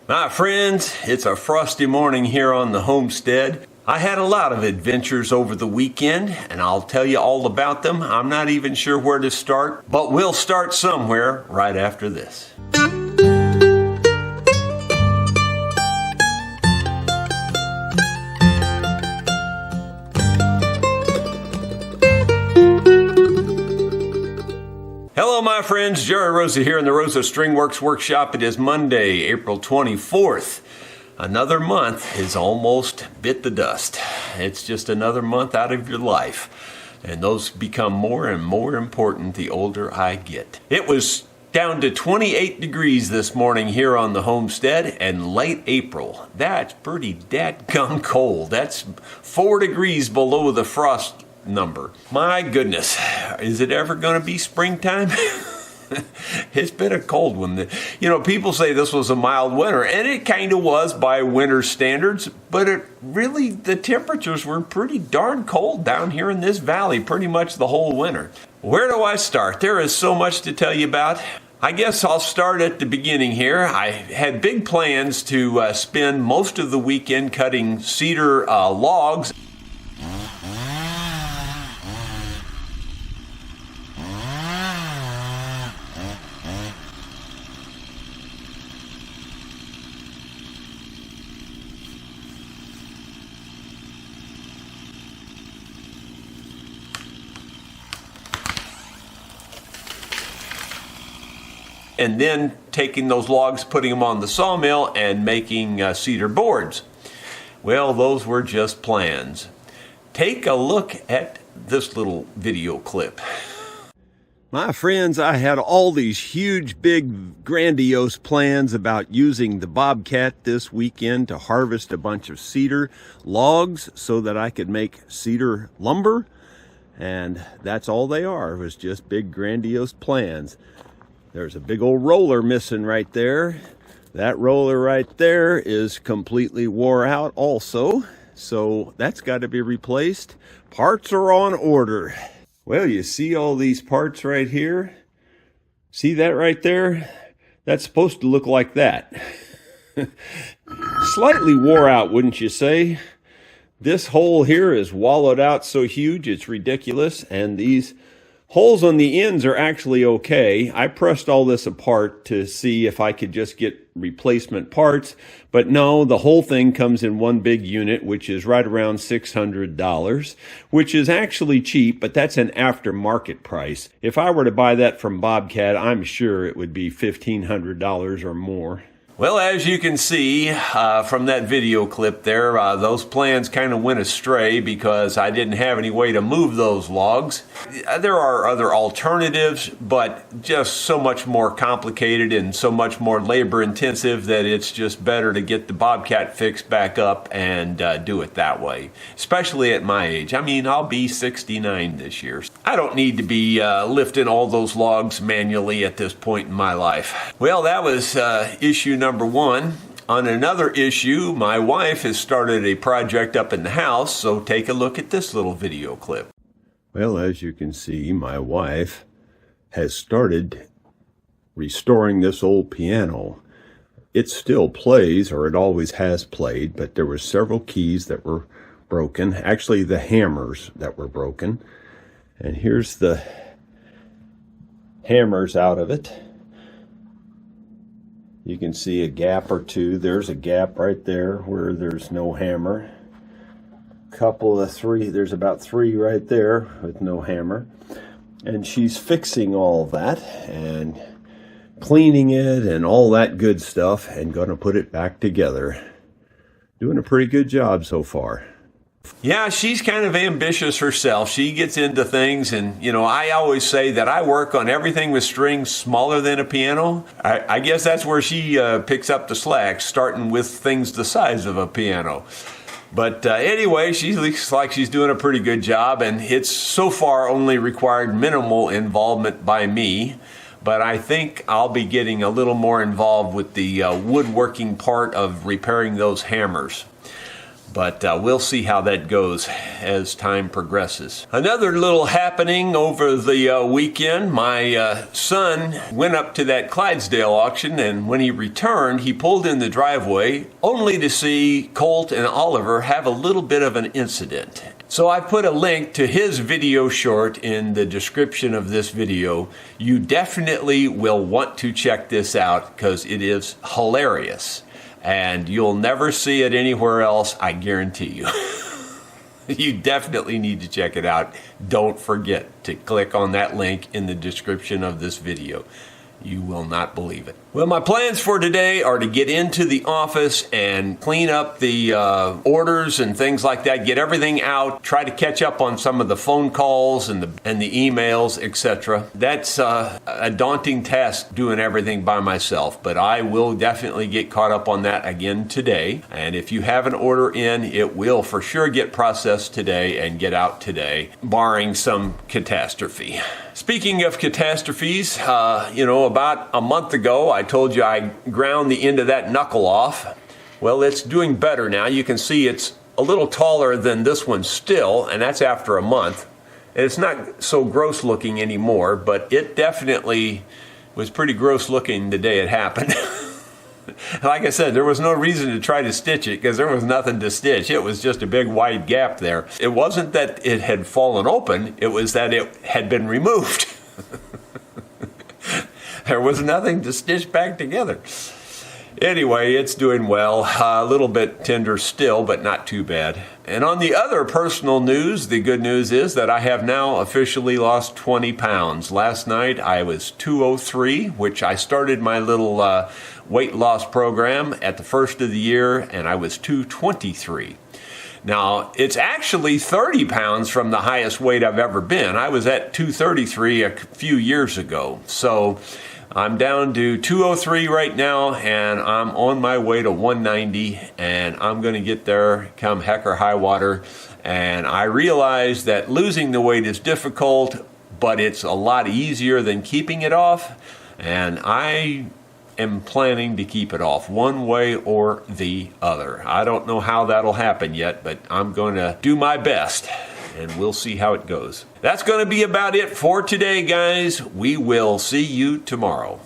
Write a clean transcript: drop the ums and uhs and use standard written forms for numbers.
My friends, it's a frosty morning here on the homestead. I had a lot of adventures over the weekend, and I'll tell you all about them. I'm not even sure where to start, but we'll start somewhere right after this. Hello my friends, Jerry Rosa here in the Rosa Stringworks Workshop. It is Monday, April 24th. Another month is almost bit the dust. It's just another month out of your life. And those become more and more important the older I get. It was down to 28 degrees this morning here on the homestead, and late April. That's pretty dadgum cold. That's 4 degrees below the frost number. My goodness, is it ever going to be springtime? It's been a cold one. You know, people say this was a mild winter, and it kind of was by winter standards, but the temperatures were pretty darn cold down here in this valley pretty much the whole winter. Where do I start? There is so much to tell you about. I guess I'll start at the beginning here. I had big plans to spend most of the weekend cutting cedar logs. And then taking those logs, putting them on the sawmill, and making cedar boards. Well, those were just plans. Take a look at this little video clip. My friends, I had all these huge, big, grandiose plans about using the Bobcat this weekend to harvest a bunch of cedar logs so that I could make cedar lumber. And that's all they are. It was just big, grandiose plans. There's a big old roller missing right there. That roller right there is completely wore out also. So that's got to be replaced. Parts are on order. Well, you see all these parts right here? See that right there? That's supposed to look like that. Slightly wore out, wouldn't you say? This hole here is wallowed out so huge it's ridiculous, and these holes on the ends are actually okay. I pressed all this apart to see if I could just get replacement parts, but no, the whole thing comes in one big unit, which is right around $600, which is actually cheap, but that's an aftermarket price. If I were to buy that from Bobcat, I'm sure it would be $1,500 or more. Well, as you can see from that video clip there, those plans kind of went astray because I didn't have any way to move those logs. There are other alternatives, but just so much more complicated and so much more labor intensive that it's just better to get the Bobcat fixed back up and do it that way, especially at my age. I mean, I'll be 69 this year. I don't need to be lifting all those logs manually at this point in my life. Well, that was issue number one. On another issue, my wife has started a project up in the house, so take a look at this little video clip. Well, as you can see, my wife has started restoring this old piano. It still plays, or it always has played, but there were several keys that were broken. Actually, the hammers that were broken. And here's the hammers out of it. You can see a gap or two. There's a gap right there where there's no hammer. Couple of three, there's about 3 right there with no hammer. And she's fixing all that and cleaning it and all that good stuff and going to put it back together. Doing a pretty good job so far. Yeah, she's kind of ambitious herself. She gets into things, and, you know, I always say that I work on everything with strings smaller than a piano. I guess that's where she picks up the slack, starting with things the size of a piano. But anyway, she looks like she's doing a pretty good job, and it's so far only required minimal involvement by me. But I think I'll be getting a little more involved with the woodworking part of repairing those hammers. But we'll see how that goes as time progresses. Another little happening over the weekend, my son went up to that Clydesdale auction, and when he returned, he pulled in the driveway only to see Colt and Oliver have a little bit of an incident. So I put a link to his video short in the description of this video. You definitely will want to check this out because it is hilarious. And you'll never see it anywhere else, I guarantee you. You definitely need to check it out. Don't forget to click on that link in the description of this video. You will not believe it. Well, my plans for today are to get into the office and clean up the orders and things like that, get everything out, try to catch up on some of the phone calls and the emails, etc. That's a daunting task, doing everything by myself, but I will definitely get caught up on that again today. And if you have an order in, it will for sure get processed today and get out today, barring some catastrophe. Speaking of catastrophes, about a month ago, I told you I ground the end of that knuckle off. Well, it's doing better now. You can see it's a little taller than this one still, and that's after a month. And it's not so gross looking anymore, but it definitely was pretty gross looking the day it happened. Like I said, there was no reason to try to stitch it because there was nothing to stitch. It was just a big wide gap there. It wasn't that it had fallen open, it was that it had been removed. There was nothing to stitch back together. Anyway, it's doing well. A little bit tender still, but not too bad. And on the other personal news, the good news is that I have now officially lost 20 pounds. Last night I was 203, which I started my little weight loss program at the first of the year, and I was 223. Now, it's actually 30 pounds from the highest weight I've ever been. I was at 233 a few years ago. So I'm down to 203 right now, and I'm on my way to 190, and I'm going to get there come heck or high water. And I realize that losing the weight is difficult, but it's a lot easier than keeping it off, and I am planning to keep it off one way or the other. I don't know how that'll happen yet, but I'm going to do my best, and we'll see how it goes. That's going to be about it for today, guys. We will see you tomorrow.